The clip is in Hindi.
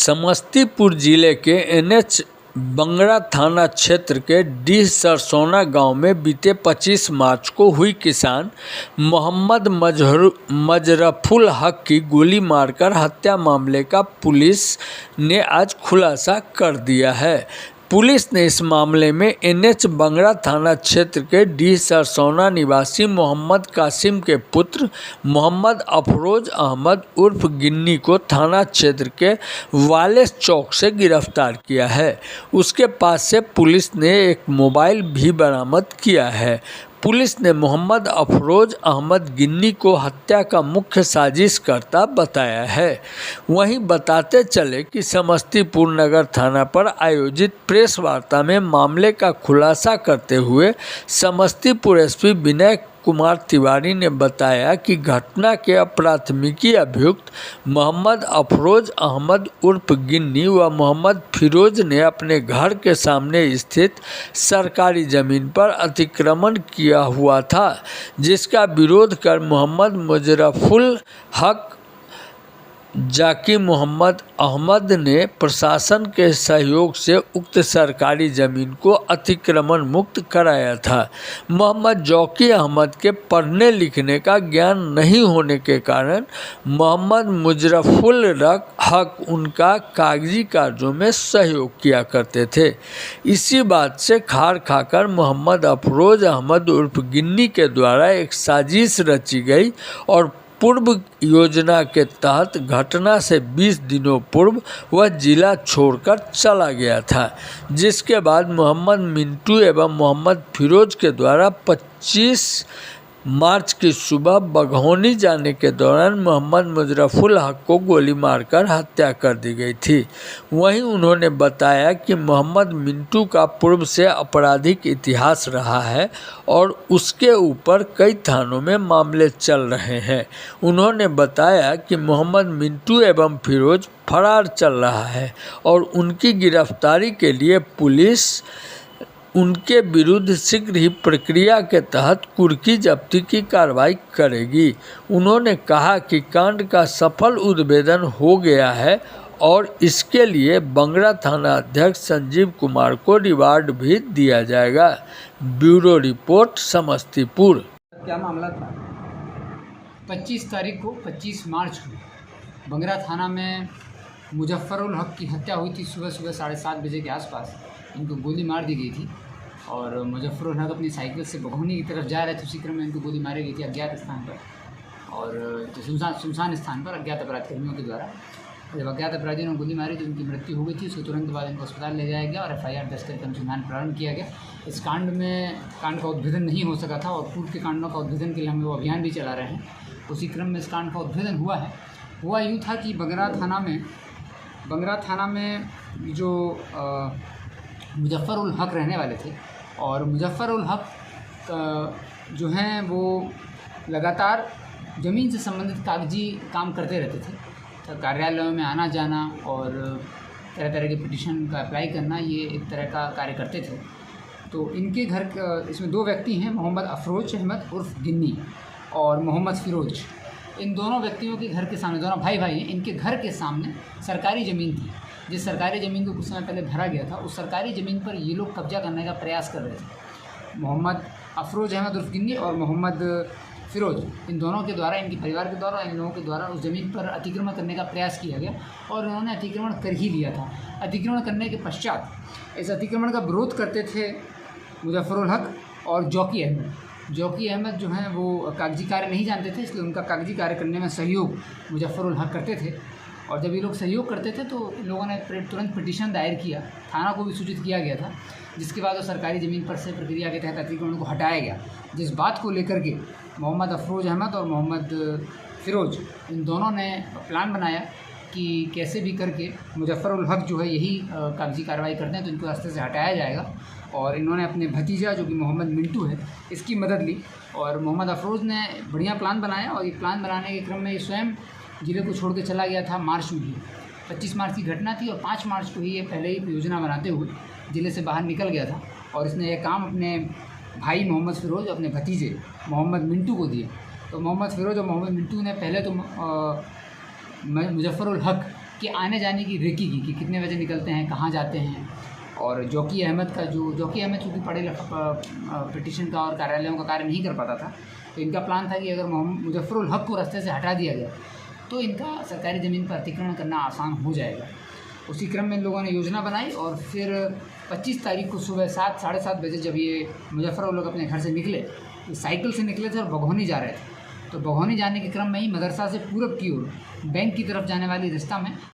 समस्तीपुर जिले के एनएच बंगरा थाना क्षेत्र के डी सरसोना गांव में बीते 25 मार्च को हुई किसान मोहम्मद मजरफुल हक की गोली मारकर हत्या मामले का पुलिस ने आज खुलासा कर दिया है। पुलिस ने इस मामले में एनएच बंगरा थाना क्षेत्र के डी सरसोना निवासी मोहम्मद कासिम के पुत्र मोहम्मद अफरोज अहमद उर्फ गिन्नी को थाना क्षेत्र के वालेस चौक से गिरफ्तार किया है। उसके पास से पुलिस ने एक मोबाइल भी बरामद किया है। पुलिस ने मोहम्मद अफरोज अहमद गिन्नी को हत्या का मुख्य साजिशकर्ता बताया है। वहीं बताते चले कि समस्तीपुर नगर थाना पर आयोजित प्रेस वार्ता में मामले का खुलासा करते हुए समस्तीपुर एसपी विनय कुमार तिवारी ने बताया कि घटना के प्राथमिकी अभियुक्त मोहम्मद अफरोज अहमद उर्फ गिन्नी व मोहम्मद फिरोज ने अपने घर के सामने स्थित सरकारी ज़मीन पर अतिक्रमण किया हुआ था, जिसका विरोध कर मोहम्मद मुजरफुल हक जाकी मोहम्मद अहमद ने प्रशासन के सहयोग से उक्त सरकारी ज़मीन को अतिक्रमण मुक्त कराया था। मोहम्मद जौकी अहमद के पढ़ने लिखने का ज्ञान नहीं होने के कारण मोहम्मद मुजरफुल हक उनका कागजी कार्यों में सहयोग किया करते थे। इसी बात से खार खाकर मोहम्मद अफरोज अहमद उर्फ गिन्नी के द्वारा एक साजिश रची गई और पूर्व योजना के तहत घटना से 20 दिनों पूर्व वह जिला छोड़कर चला गया था, जिसके बाद मोहम्मद मिंटू एवं मोहम्मद फिरोज के द्वारा 25 मार्च की सुबह बघौनी जाने के दौरान मोहम्मद मुजरफुल हक को गोली मारकर हत्या कर दी गई थी। वहीं उन्होंने बताया कि मोहम्मद मिंटू का पूर्व से आपराधिक इतिहास रहा है और उसके ऊपर कई थानों में मामले चल रहे हैं। उन्होंने बताया कि मोहम्मद मिंटू एवं फिरोज फरार चल रहा है और उनकी गिरफ्तारी के लिए पुलिस उनके विरुद्ध शीघ्र ही प्रक्रिया के तहत कुर्की जब्ती की कार्रवाई करेगी। उन्होंने कहा कि कांड का सफल उद्भेदन हो गया है और इसके लिए बंगरा थाना अध्यक्ष संजीव कुमार को रिवार्ड भी दिया जाएगा। Bureau report, Samastipur. क्या मामला था? 25 तारीख को 25 मार्च को बंगरा थाना में मुजफ्फरुल हक की हत्या हुई थी। सुबह 7:30 बजे के आसपास इनको गोली मार दी गई थी और मुजफ्फरुल हक अपनी साइकिल से बघौनी की तरफ जा रहे थे। उसी क्रम में इनको गोली मारी गई थी अज्ञात स्थान पर और सुनसान स्थान पर अज्ञात अपराधकर्मियों के द्वारा। जब अज्ञात अपराधियों ने गोली मारी तो उनकी मृत्यु हो गई थी। उसके तुरंत बाद इनको अस्पताल ले जाया गया और FIR दर्ज करके अनुसंधान प्रारंभ किया गया। इस कांड का उद्भेदन नहीं हो सका था और पूर्व के कांडों का उद्भेदन के लिए हम वो अभियान भी चला रहे हैं। उसी क्रम में इस कांड का उद्भेदन हुआ है। हुआ यूँ था कि बंगरा थाना में जो मुजफ्फरुल हक रहने वाले थे और मुजफ्फरुल हक जो हैं वो लगातार ज़मीन से संबंधित कागजी काम करते रहते थे। तो कार्यालयों में आना जाना और तरह तरह के पिटीशन का अप्लाई करना, ये एक तरह का कार्य करते थे। तो इनके घर इसमें 2 व्यक्ति हैं, मोहम्मद अफरोज अहमद उर्फ गिन्नी और मोहम्मद फिरोज। इन दोनों व्यक्तियों के घर के सामने, दोनों भाई हैं, इनके घर के सामने सरकारी ज़मीन थी। जिस सरकारी ज़मीन को कुछ समय पहले भरा गया था, उस सरकारी ज़मीन पर ये लोग कब्जा करने का प्रयास कर रहे थे। मोहम्मद अफरोज अहमद उर्फ गिन्नी और मोहम्मद फिरोज, इन दोनों के द्वारा, इनके परिवार के द्वारा, इन लोगों के द्वारा उस ज़मीन पर अतिक्रमण करने का प्रयास किया गया और उन्होंने अतिक्रमण कर ही लिया था। अतिक्रमण करने के पश्चात इस अतिक्रमण का विरोध करते थे मुजफ्फरुल हक और जौकी अहमद जो हैं वो कागजी कार्य नहीं जानते थे, इसलिए उनका कागजी कार्य करने में सहयोग मुजफ्फरुल हक करते थे। और जब ये लोग सहयोग करते थे तो इन लोगों ने तुरंत पिटीशन दायर किया, थाना को भी सूचित किया गया था, जिसके बाद वो सरकारी ज़मीन पर से प्रक्रिया के तहत अतिक्रमण को हटाया गया। जिस बात को लेकर के मोहम्मद अफरोज अहमद और मोहम्मद फिरोज, इन दोनों ने प्लान बनाया कि कैसे भी करके मुजफ्फरुल हक जो है यही कागजी कार्रवाई करते हैं तो इनको रास्ते से हटाया जाएगा। और इन्होंने अपने भतीजा जो कि मोहम्मद मिंटू है, इसकी मदद ली और मोहम्मद अफरोज ने बढ़िया प्लान बनाया और ये प्लान बनाने के क्रम में ये स्वयं जिले को छोड़ के चला गया था। मार्च में ही 25 मार्च की घटना थी और 5 मार्च को ही ये पहले ही योजना बनाते हुए ज़िले से बाहर निकल गया था और इसने यह काम अपने भाई मोहम्मद फिरोज, अपने भतीजे मोहम्मद मिंटू को दिया। तो मोहम्मद फिरोज और मोहम्मद मिंटू ने पहले तो मुजफ्फरुल हक कि आने जाने की रेकी की कि कितने बजे निकलते हैं, कहाँ जाते हैं। और जोकी अहमद चूँकि पढ़े पिटीशन का और कार्यालयों का कार्य नहीं कर पाता था, तो इनका प्लान था कि अगर मुजफ्फरुल हक को रास्ते से हटा दिया गया तो इनका सरकारी ज़मीन पर अतिक्रमण करना आसान हो जाएगा। उसी क्रम में इन लोगों ने योजना बनाई और फिर 25 तारीख को सुबह 7-7:30 बजे जब ये मुजफ्फरुल हक अपने घर से निकले, ये साइकिल से निकले थे और बघौनी जा रहे थे। तो बघौनी जाने के क्रम में ही मदरसा से पूरब की ओर बैंक की तरफ जाने वाली रास्ता में